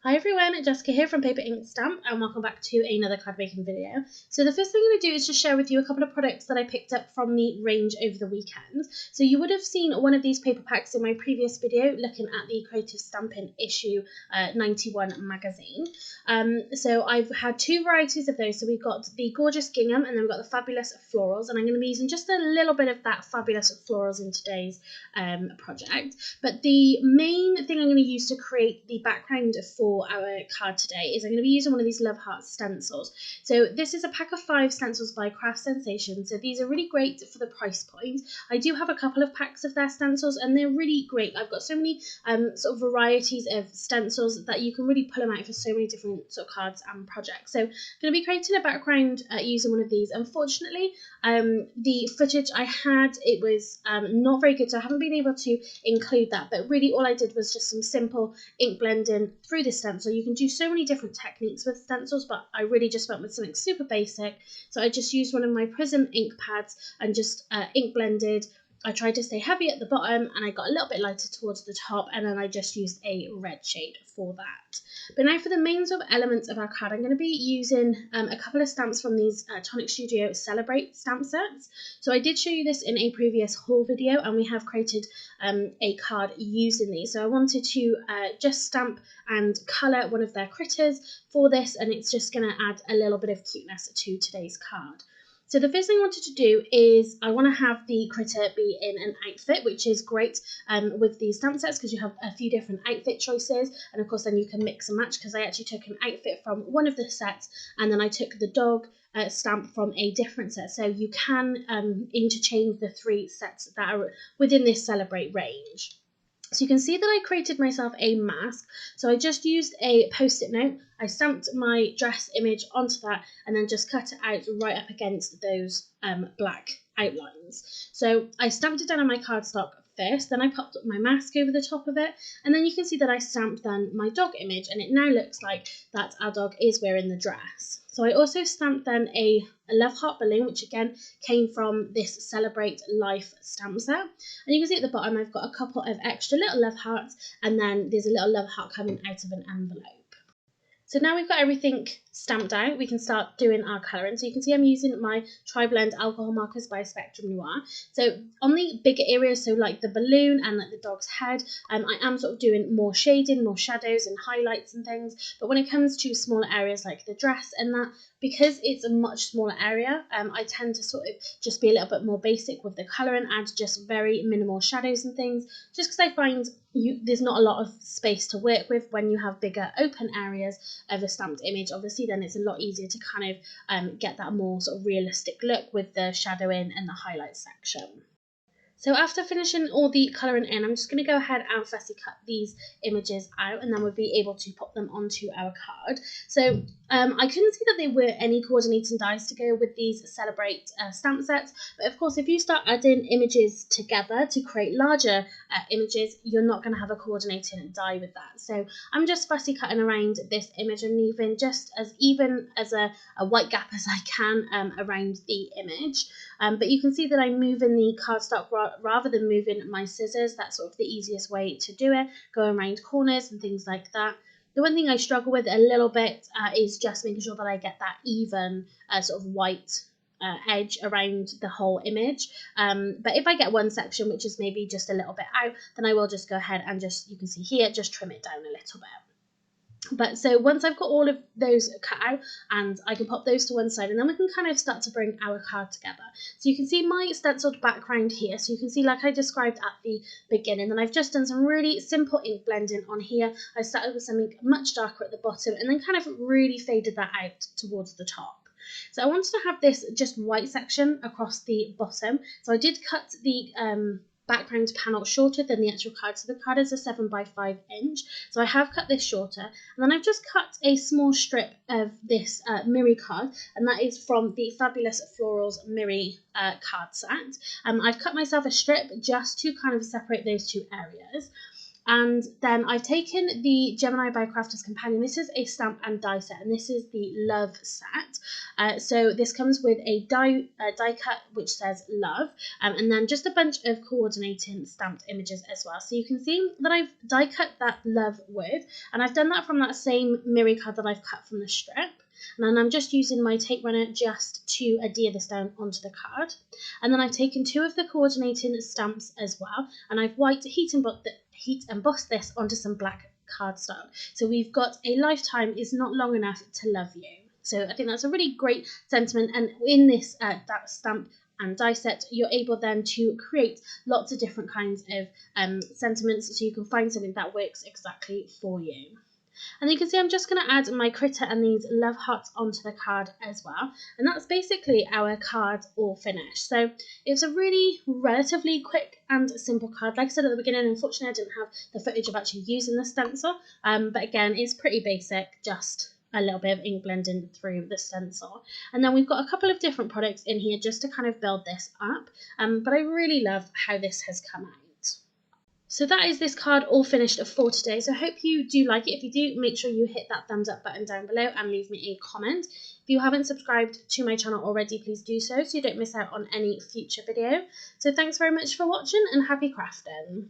Hi everyone, Jessica here from Paper Ink Stamp and welcome back to another card making video. So the first thing I'm going to do is just share with you a couple of products that I picked up from the range over the weekend. So you would have seen one of these paper packs in my previous video looking at the Creative Stamping issue 91 magazine. So I've had two varieties of those. So we've got the gorgeous gingham and then we've got the fabulous florals, and I'm going to be using just a little bit of that fabulous florals in today's project. But the main thing I'm going to use to create the background for our card today is I'm going to be using one of these Love Heart stencils. So this is a pack of 5 stencils by Craft Sensation. So these are really great for the price point. I do have a couple of packs of their stencils and they're really great. I've got so many sort of varieties of stencils that you can really pull them out for so many different sort of cards and projects. So I'm going to be creating a background using one of these. Unfortunately, the footage I had, it was not very good, so I haven't been able to include that, but really all I did was just some simple ink blending through the stencil. You can do so many different techniques with stencils, but I really just went with something super basic. So I just used one of my Prism ink pads and just ink blended. I tried to stay heavy at the bottom and I got a little bit lighter towards the top, and then I just used a red shade for that. But now for the main sort of elements of our card, I'm going to be using a couple of stamps from these Tonic Studio Celebrate stamp sets. So I did show you this in a previous haul video and we have created a card using these. So I wanted to just stamp and colour one of their critters for this, and it's just going to add a little bit of cuteness to today's card. So the first thing I wanted to do is I want to have the critter be in an outfit, which is great with these stamp sets because you have a few different outfit choices, and of course then you can mix and match, because I actually took an outfit from one of the sets and then I took the dog stamp from a different set. So you can interchange the 3 sets that are within this Celebrate range. So you can see that I created myself a mask. So I just used a post-it note. I stamped my dress image onto that and then just cut it out right up against those black outlines. So I stamped it down on my cardstock first, then I popped up my mask over the top of it, and then you can see that I stamped then my dog image, and it now looks like that our dog is wearing the dress. So I also stamped then a Love Heart balloon, which again came from this Celebrate Life stamp set. And you can see at the bottom I've got a couple of extra little love hearts, and then there's a little love heart coming out of an envelope. So now we've got everything stamped out, we can start doing our colouring. So you can see I'm using my Tri-Blend alcohol markers by Spectrum Noir. So on the bigger areas, so like the balloon and like the dog's head, I am sort of doing more shading, more shadows and highlights and things. But when it comes to smaller areas like the dress and that, because it's a much smaller area, I tend to sort of just be a little bit more basic with the colouring, add just very minimal shadows and things, just because I find there's not a lot of space to work with when you have bigger open areas of a stamped image. Obviously then it's a lot easier to kind of get that more sort of realistic look with the shadowing and the highlight section. So after finishing all the colouring in, I'm just going to go ahead and fussy cut these images out, and then we'll be able to pop them onto our card. So I couldn't see that there were any coordinating dies to go with these Celebrate stamp sets, but of course if you start adding images together to create larger images, you're not going to have a coordinating die with that. So I'm just fussy cutting around this image and leaving just as even as a white gap as I can around the image. But you can see that I'm moving the cardstock rather than moving my scissors. That's sort of the easiest way to do it, going around corners and things like that. The one thing I struggle with a little bit is just making sure that I get that even sort of white edge around the whole image. But if I get one section which is maybe just a little bit out, then I will just go ahead and just, you can see here, just trim it down a little bit. But so once I've got all of those cut out, and I can pop those to one side, and then we can kind of start to bring our card together. So you can see my stenciled background here. So you can see, like I described at the beginning, and I've just done some really simple ink blending on here. I started with something much darker at the bottom and then kind of really faded that out towards the top. So I wanted to have this just white section across the bottom. So I did cut the background panel shorter than the actual card. So the card is a 7x5 inch. So I have cut this shorter, and then I've just cut a small strip of this Miri card, and that is from the fabulous Florals Miri card set. I've cut myself a strip just to kind of separate those two areas. And then I've taken the Gemini by Crafter's Companion. This is a stamp and die set, and this is the Love set. So this comes with a die cut which says Love, and then just a bunch of coordinating stamped images as well. So you can see that I've die cut that Love wood, and I've done that from that same mirror card that I've cut from the strip. And then I'm just using my tape runner just to adhere this down onto the card. And then I've taken 2 of the coordinating stamps as well, and I've heat embossed this onto some black cardstock. So we've got a lifetime is not long enough to love you. So I think that's a really great sentiment, and in this that stamp and die set, you're able then to create lots of different kinds of sentiments, so you can find something that works exactly for you. And you can see I'm just going to add my critter and these love hearts onto the card as well. And that's basically our card all finished. So it's a really relatively quick and simple card. Like I said at the beginning, unfortunately I didn't have the footage of actually using the stencil. But again, it's pretty basic, just a little bit of ink blending through the stencil. And then we've got a couple of different products in here just to kind of build this up. But I really love how this has come out. So that is this card all finished for today. So I hope you do like it. If you do, make sure you hit that thumbs up button down below and leave me a comment. If you haven't subscribed to my channel already, please do so you don't miss out on any future video. So thanks very much for watching, and happy crafting.